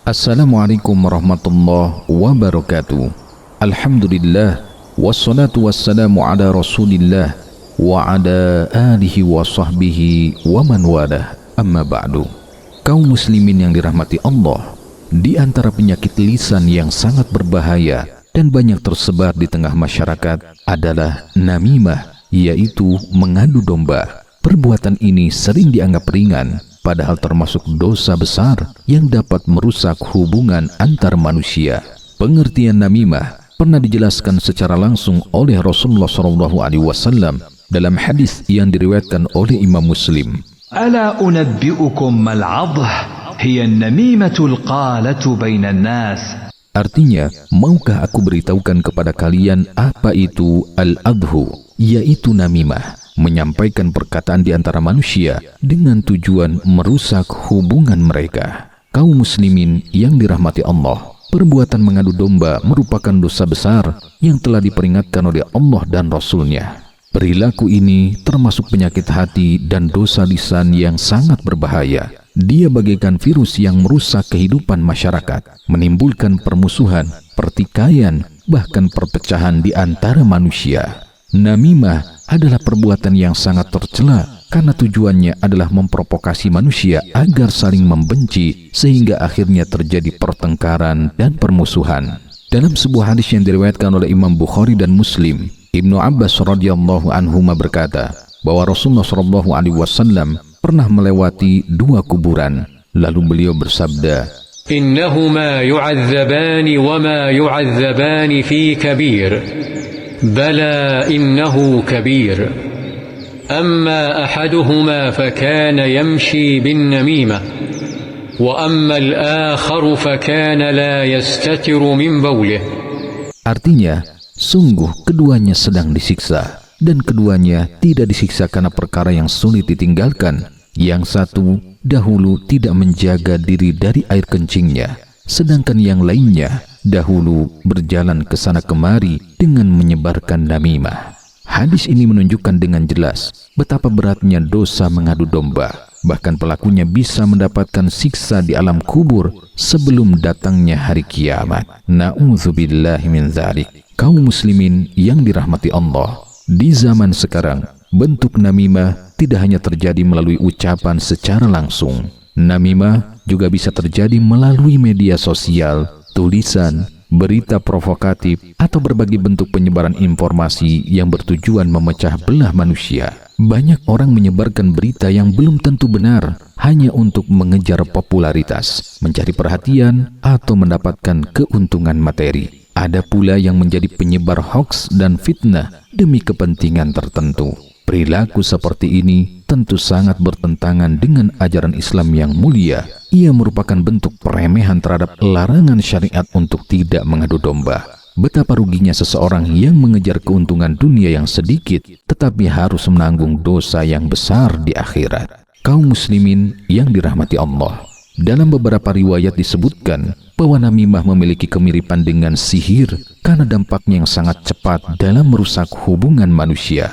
Assalamualaikum warahmatullahi wabarakatuh. Alhamdulillah, wassalatu wassalamu ala rasulillah wa ala alihi wa sahbihi wa man walah. Amma ba'du. Kaum muslimin yang dirahmati Allah, di antara penyakit lisan yang sangat berbahaya dan banyak tersebar di tengah masyarakat adalah namimah, yaitu mengadu domba. Perbuatan ini sering dianggap ringan, padahal termasuk dosa besar yang dapat merusak hubungan antar manusia. Pengertian namimah pernah dijelaskan secara langsung oleh Rasulullah SAW dalam hadis yang diriwayatkan oleh Imam Muslim. Ala unabbi'ukum mal 'adh hiya an-namimatul qalatu bainan nas. Artinya, maukah aku beritahukan kepada kalian apa itu al-adhu, yaitu namimah, menyampaikan perkataan di antara manusia dengan tujuan merusak hubungan mereka. Kaum muslimin yang dirahmati Allah, perbuatan mengadu domba merupakan dosa besar yang telah diperingatkan oleh Allah dan Rasul-Nya. Perilaku ini termasuk penyakit hati dan dosa lisan yang sangat berbahaya. Dia bagaikan virus yang merusak kehidupan masyarakat, menimbulkan permusuhan, pertikaian, bahkan perpecahan di antara manusia. Namimah adalah perbuatan yang sangat tercela karena tujuannya adalah memprovokasi manusia agar saling membenci sehingga akhirnya terjadi pertengkaran dan permusuhan. Dalam sebuah hadis yang diriwayatkan oleh Imam Bukhari dan Muslim, Ibnu Abbas radhiyallahu anhuma berkata bahwa Rasulullah SAW pernah melewati dua kuburan, lalu beliau bersabda, "Innahuma yu'adzabani wa ma yu'adzabani fi kabir. بلى إنه كبير أما أحدهما فكان يمشي بالنميمة وأما الآخر فكان لا يستتر من بوله." Artinya, sungguh keduanya sedang disiksa, dan keduanya tidak disiksa karena perkara yang sulit ditinggalkan. Yang satu dahulu tidak menjaga diri dari air kencingnya, sedangkan yang lainnya dahulu berjalan ke sana kemari dengan menyebarkan namimah. Hadis ini menunjukkan dengan jelas betapa beratnya dosa mengadu domba. Bahkan pelakunya bisa mendapatkan siksa di alam kubur sebelum datangnya hari kiamat. Na'udzubillahi min dzalik. Kaum muslimin yang dirahmati Allah, di zaman sekarang bentuk namimah tidak hanya terjadi melalui ucapan secara langsung. Namimah juga bisa terjadi melalui media sosial, tulisan, berita provokatif, atau berbagai bentuk penyebaran informasi yang bertujuan memecah belah manusia. Banyak orang menyebarkan berita yang belum tentu benar hanya untuk mengejar popularitas, mencari perhatian, atau mendapatkan keuntungan materi. Ada pula yang menjadi penyebar hoaks dan fitnah demi kepentingan tertentu. Perilaku seperti ini tentu sangat bertentangan dengan ajaran Islam yang mulia. Ia merupakan bentuk peremehan terhadap larangan syariat untuk tidak mengadu domba. Betapa ruginya seseorang yang mengejar keuntungan dunia yang sedikit, tetapi harus menanggung dosa yang besar di akhirat. Kaum muslimin yang dirahmati Allah, dalam beberapa riwayat disebutkan bahwa namimah memiliki kemiripan dengan sihir karena dampaknya yang sangat cepat dalam merusak hubungan manusia.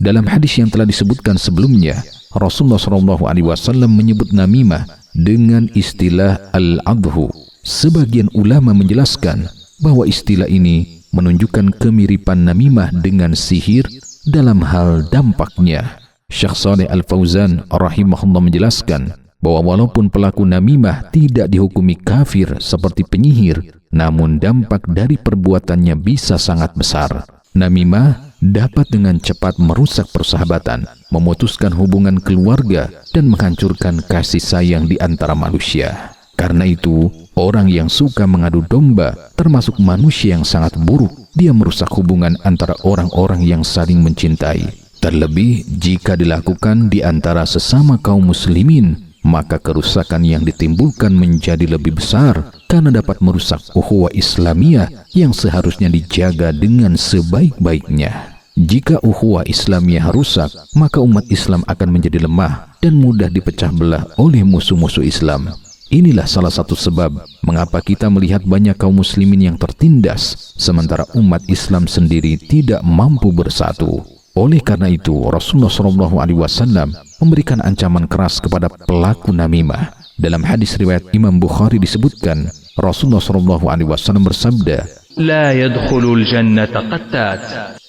Dalam hadis yang telah disebutkan sebelumnya, Rasulullah SAW menyebut namimah dengan istilah al-adhu. Sebagian ulama menjelaskan bahwa istilah ini menunjukkan kemiripan namimah dengan sihir dalam hal dampaknya. Syekh Shalih Al-Fauzan rahimahullah menjelaskan bahwa walaupun pelaku namimah tidak dihukumi kafir seperti penyihir, namun dampak dari perbuatannya bisa sangat besar. Namimah dapat dengan cepat merusak persahabatan, memutuskan hubungan keluarga, dan menghancurkan kasih sayang di antara manusia. Karena itu, orang yang suka mengadu domba termasuk manusia yang sangat buruk. Dia merusak hubungan antara orang-orang yang saling mencintai. Terlebih jika dilakukan di antara sesama kaum muslimin, maka kerusakan yang ditimbulkan menjadi lebih besar karena dapat merusak ukhuwah Islamiyah yang seharusnya dijaga dengan sebaik-baiknya. Jika ukhuwah Islamiyah rusak, maka umat Islam akan menjadi lemah dan mudah dipecah belah oleh musuh-musuh Islam. Inilah salah satu sebab mengapa kita melihat banyak kaum muslimin yang tertindas, sementara umat Islam sendiri tidak mampu bersatu. Oleh karena itu, Rasulullah SAW memberikan ancaman keras kepada pelaku namimah. Dalam hadis riwayat Imam Bukhari disebutkan, Rasulullah SAW bersabda, لا يدخل الجنة قتات.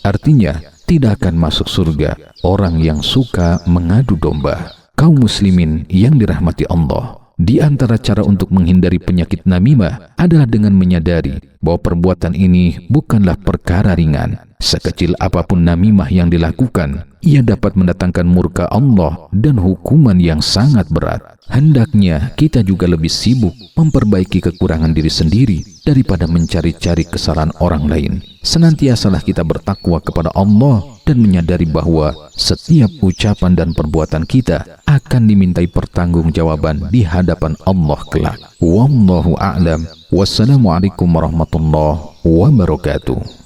artinya, tidak akan masuk surga orang yang suka mengadu domba. Kaum muslimin yang dirahmati Allah, di antara cara untuk menghindari penyakit namimah adalah dengan menyadari bahwa perbuatan ini bukanlah perkara ringan. Sekecil apapun namimah yang dilakukan, ia dapat mendatangkan murka Allah dan hukuman yang sangat berat. Hendaknya kita juga lebih sibuk memperbaiki kekurangan diri sendiri daripada mencari-cari kesalahan orang lain. Senantiasalah kita bertakwa kepada Allah dan menyadari bahwa setiap ucapan dan perbuatan kita akan dimintai pertanggungjawaban di hadapan Allah kelak. Wallahu a'lam. Wassalamualaikum warahmatullahi wabarakatuh.